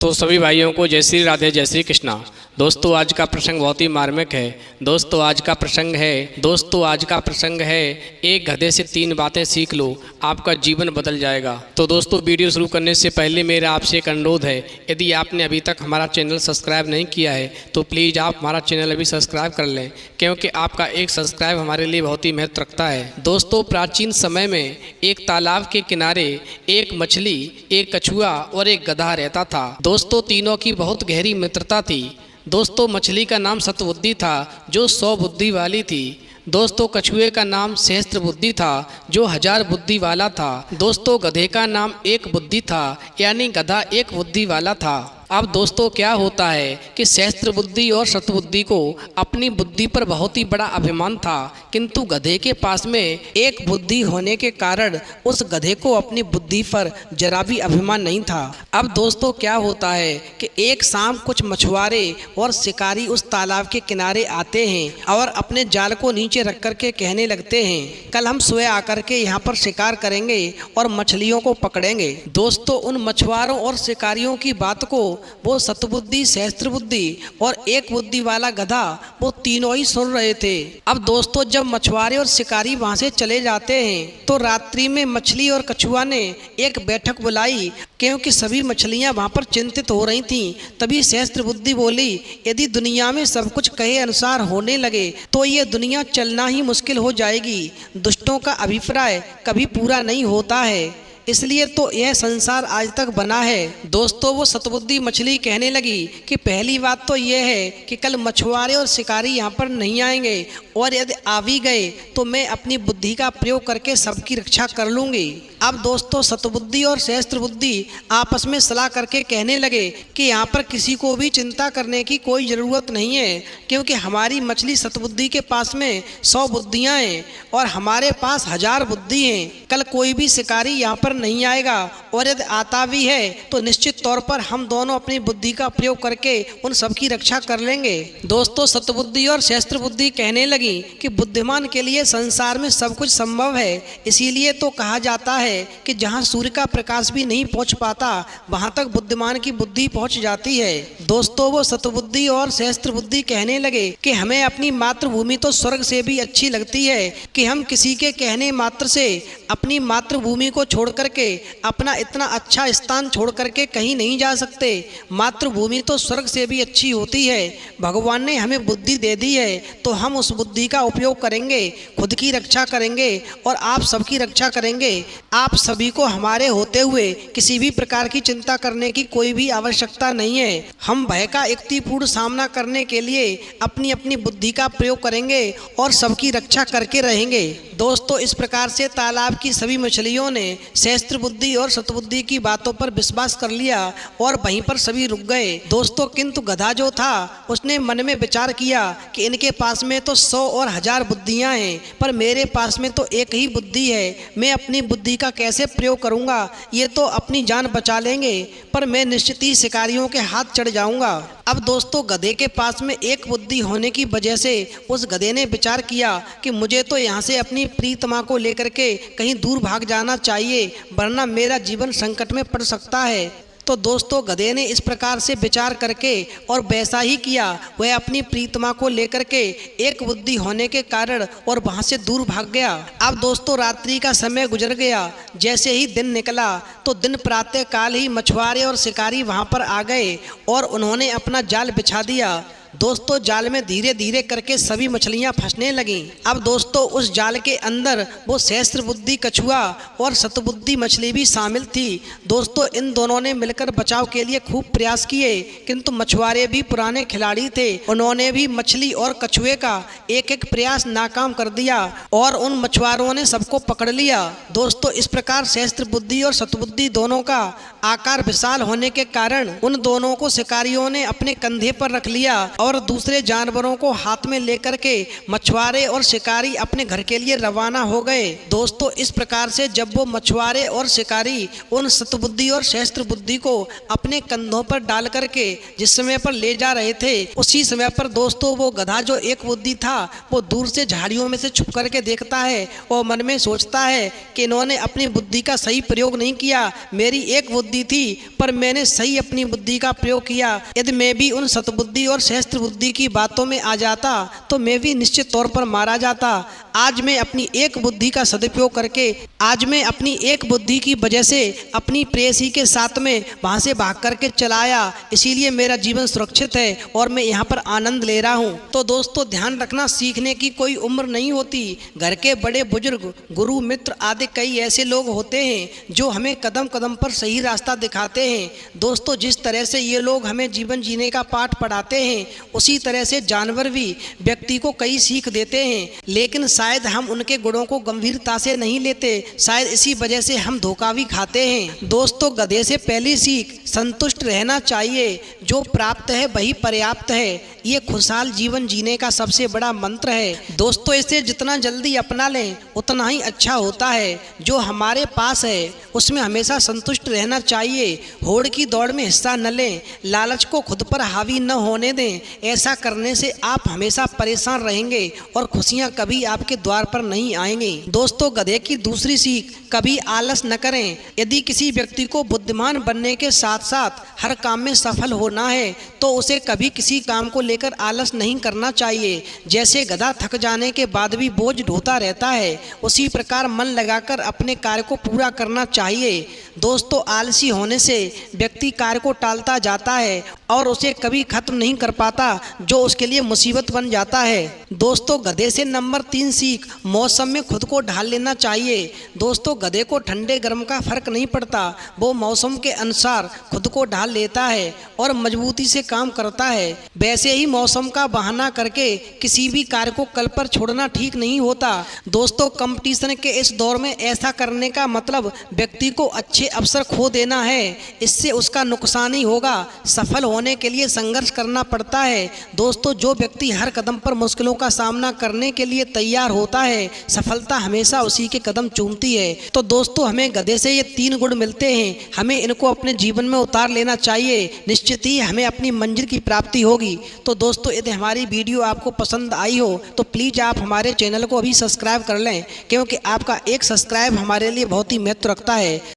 तो सभी भाइयों को जय श्री राधे जय श्री कृष्णा। दोस्तों आज का प्रसंग बहुत ही मार्मिक है। दोस्तों आज का प्रसंग है एक गधे से 3 बातें सीख लो, आपका जीवन बदल जाएगा। तो दोस्तों वीडियो शुरू करने से पहले मेरा आपसे एक अनुरोध है, यदि आपने अभी तक हमारा चैनल सब्सक्राइब नहीं किया है तो प्लीज़ आप हमारा चैनल अभी सब्सक्राइब कर लें, क्योंकि आपका एक सब्सक्राइब हमारे लिए बहुत ही महत्व रखता है। दोस्तों प्राचीन समय में एक तालाब के किनारे एक मछली, एक कछुआ और एक गधा रहता था। दोस्तों तीनों की बहुत गहरी मित्रता थी। दोस्तों मछली का नाम सतबुद्धि था जो 100 बुद्धि वाली थी। दोस्तों कछुए का नाम सहस्त्र बुद्धि था जो 1000 बुद्धि वाला था। दोस्तों गधे का नाम एक बुद्धि था, यानी गधा एक बुद्धि वाला था। अब दोस्तों क्या होता है कि सहस्त्र बुद्धि और सतबुद्धि को अपनी बुद्धि पर बहुत ही बड़ा अभिमान था, किंतु गधे के पास में एक बुद्धि होने के कारण उस गधे को अपनी बुद्धि पर जरा भी अभिमान नहीं था। अब दोस्तों क्या होता है कि एक शाम कुछ मछुआरे और शिकारी उस तालाब के किनारे आते हैं और अपने जाल को नीचे रख कर के कहने लगते हैं, कल हम सुबह आकर के यहाँ पर शिकार करेंगे और मछलियों को पकड़ेंगे। दोस्तों उन मछुआरों और शिकारियों की बात को वो सतबुद्धि, सहस्त्र बुद्धि और एक बुद्धि वाला गधा वो तीनों ही सुन रहे थे। अब दोस्तों जब मछुआरे और शिकारी वहां से चले जाते हैं तो रात्रि में मछली और कछुआ ने एक बैठक बुलाई, क्योंकि सभी मछलियां वहां पर चिंतित हो रही थीं। तभी सहस्त्र बुद्धि बोली, यदि दुनिया में सब कुछ कहे अनुसार होने लगे तो ये दुनिया चलना ही मुश्किल हो जाएगी। दुष्टों का अभिप्राय कभी पूरा नहीं होता है, इसलिए तो यह संसार आज तक बना है। दोस्तों वो सतबुद्धि मछली कहने लगी कि पहली बात तो यह है कि कल मछुआरे और शिकारी यहाँ पर नहीं आएंगे, और यदि आ भी गए तो मैं अपनी बुद्धि का प्रयोग करके सबकी रक्षा कर लूँगी। अब दोस्तों सतबुद्धि और सहस्त्र बुद्धि आपस में सलाह करके कहने लगे कि यहाँ पर किसी को भी चिंता करने की कोई ज़रूरत नहीं है, क्योंकि हमारी मछली सतबुद्धि के पास में 100 बुद्धियाँ हैं और हमारे पास 1000 बुद्धि हैं। कल कोई भी शिकारी यहाँ पर नहीं आएगा, और यदि आता भी है तो निश्चित तौर पर हम दोनों अपनी बुद्धि का प्रयोग करके उन सब की रक्षा कर लेंगे। दोस्तों सतबुद्धि और सहस्त्र बुद्धि कहने लगी कि बुद्धिमान के लिए संसार में सब कुछ संभव है, इसीलिए तो कहा जाता है कि जहाँ सूर्य का प्रकाश भी नहीं पहुँच पाता वहाँ तक बुद्धिमान की बुद्धि पहुँच जाती है। दोस्तों वो सतबुद्धि और सहस्त्र बुद्धि कहने लगे कि हमें अपनी मातृभूमि तो स्वर्ग से भी अच्छी लगती है, कि हम किसी के कहने मात्र से अपनी मातृभूमि को छोड़ करके अपना इतना अच्छा स्थान छोड़ करके कहीं नहीं जा सकते। मातृभूमि तो स्वर्ग से भी अच्छी होती है। भगवान ने हमें बुद्धि दे दी है तो हम उस बुद्धि का उपयोग करेंगे, खुद की रक्षा करेंगे और आप सबकी रक्षा करेंगे। आप सभी को हमारे होते हुए किसी भी प्रकार की चिंता करने की कोई भी आवश्यकता नहीं है। हम भय का युक्तिपूर्ण सामना करने के लिए अपनी अपनी बुद्धि का प्रयोग करेंगे और सबकी रक्षा करके रहेंगे। दोस्तों इस प्रकार से तालाब की सभी मछलियों ने सहस्त्र बुद्धि और सतबुद्धि की बातों पर विश्वास कर लिया और वहीं पर सभी रुक गए। दोस्तों किंतु गधा जो था उसने मन में विचार किया कि इनके पास में तो 100 और 1000 बुद्धियां हैं, पर मेरे पास में तो एक ही बुद्धि है। मैं अपनी बुद्धि का कैसे प्रयोग करूंगा? ये तो अपनी जान बचा लेंगे, पर मैं निश्चित ही शिकारियों के हाथ चढ़ जाऊंगा। अब दोस्तों गधे के पास में एक बुद्धि होने की वजह से उस गधे ने विचार किया कि मुझे तो यहाँ से अपनी प्रीतमा को लेकर के कहीं दूर भाग जाना चाहिए, वरना मेरा जीवन संकट में पड़ सकता है। तो दोस्तों गधे ने इस प्रकार से विचार करके और वैसा ही किया। वह अपनी प्रीतमा को लेकर के एक बुद्धि होने के कारण और वहां से दूर भाग गया। अब दोस्तों रात्रि का समय गुजर गया। जैसे ही दिन निकला तो दिन प्रातः काल ही मछुआरे और शिकारी वहां पर आ गए और उन्होंने अपना जाल बिछा दिया। दोस्तों जाल में धीरे धीरे करके सभी मछलियां फंसने लगीं। अब दोस्तों उस जाल के अंदर वो सहस्त्र बुद्धि कछुआ और सतबुद्धि मछली भी शामिल थी। दोस्तों इन दोनों ने मिलकर बचाव के लिए खूब प्रयास किए, किंतु मछुआरे भी पुराने खिलाड़ी थे। उन्होंने भी मछली और कछुए का एक एक प्रयास नाकाम कर दिया और उन मछुआरों ने सबको पकड़ लिया। दोस्तों इस प्रकार सहस्त्र बुद्धि और सतबुद्धि दोनों का आकार विशाल होने के कारण उन दोनों को शिकारियों ने अपने कंधे पर रख लिया और दूसरे जानवरों को हाथ में लेकर के मछुआरे और शिकारी अपने घर के लिए रवाना हो गए। दोस्तों, इस प्रकार से जब वो मछुआरे और शिकारी उन सतबुद्धि और सहस्त्र बुद्धि को अपने कंधों पर डाल करके जिस समय पर ले जा रहे थे, उसी समय पर दोस्तों वो गधा जो एक बुद्धि था वो दूर से झाड़ियों में से छुप करके देखता है और मन में सोचता है कि इन्होंने अपनी बुद्धि का सही प्रयोग नहीं किया। मेरी एक बुद्धि थी पर मैंने सही अपनी बुद्धि का प्रयोग किया। यदि मैं भी उन सतबुद्धि और सहस्त्र बुद्धि की बातों में आ जाता तो मैं भी निश्चित तौर पर मारा जाता। आज मैं अपनी एक बुद्धि का सदुपयोग करके, आज मैं अपनी एक बुद्धि की वजह से अपनी प्रेयसी के साथ में वहां से भाग करके चलाया, इसीलिए मेरा जीवन सुरक्षित है और मैं यहाँ पर आनंद ले रहा हूँ। तो दोस्तों, ध्यान रखना, सीखने की कोई उम्र नहीं होती। घर के बड़े बुजुर्ग, गुरु, मित्र आदि कई ऐसे लोग होते हैं जो हमें कदम कदम पर सही रास्ता दिखाते हैं। दोस्तों, जिस तरह से ये लोग हमें जीवन जीने का पाठ पढ़ाते हैं, उसी तरह से जानवर भी व्यक्ति को कई सीख देते हैं, लेकिन शायद हम उनके गुणों को गंभीरता से नहीं लेते। शायद इसी वजह से हम धोखा भी खाते हैं। दोस्तों, गधे से पहली सीख, संतुष्ट रहना चाहिए। जो प्राप्त है वही पर्याप्त है। ये खुशहाल जीवन जीने का सबसे बड़ा मंत्र है। दोस्तों, इसे जितना जल्दी अपना लें उतना ही अच्छा होता है। जो हमारे पास है उसमें हमेशा संतुष्ट रहना चाहिए। होड़ की दौड़ में हिस्सा न लें, लालच को खुद पर हावी न होने दें। ऐसा करने से आप हमेशा परेशान रहेंगे और खुशियां कभी आपके द्वार पर नहीं आएंगी। दोस्तों, गधे की दूसरी सीख, कभी आलस न करें। यदि किसी व्यक्ति को बुद्धिमान बनने के साथ साथ हर काम में सफल होना है तो उसे कभी किसी काम को लेकर आलस नहीं करना चाहिए। जैसे गधा थक जाने के बाद भी बोझ ढोता रहता है, उसी प्रकार मन लगाकर अपने कार्य को पूरा करना चाहिए। दोस्तों, आलसी होने से व्यक्ति कार्य को टालता जाता है और उसे कभी खत्म नहीं कर पाता, जो उसके लिए मुसीबत बन जाता है। दोस्तों, गधे से नंबर 3 सीख, मौसम में खुद को ढाल लेना चाहिए। दोस्तों, गधे को ठंडे गर्म का फर्क नहीं पड़ता, वो मौसम के अनुसार खुद को ढाल लेता है और मजबूती से काम करता है। वैसे ही मौसम का बहाना करके किसी भी कार्य को कल पर छोड़ना ठीक नहीं होता। दोस्तों, कंपटीशन के इस दौर में ऐसा करने का मतलब व्यक्ति को अच्छे अवसर खो देना है। इससे उसका नुकसान ही होगा। सफल होने के लिए संघर्ष करना पड़ता है। दोस्तों, जो व्यक्ति हर कदम पर मुश्किलों का सामना करने के लिए तैयार होता है, सफलता हमेशा उसी के कदम चूमती है। तो दोस्तों, हमें गधे से ये 3 गुण मिलते हैं, हमें इनको अपने जीवन में उतार लेना चाहिए। निश्चित ही हमें अपनी मंजिल की प्राप्ति होगी। तो दोस्तों, यदि हमारी वीडियो आपको पसंद आई हो तो प्लीज़ आप हमारे चैनल को अभी सब्सक्राइब कर लें, क्योंकि आपका एक सब्सक्राइब हमारे लिए बहुत ही महत्व रखता है।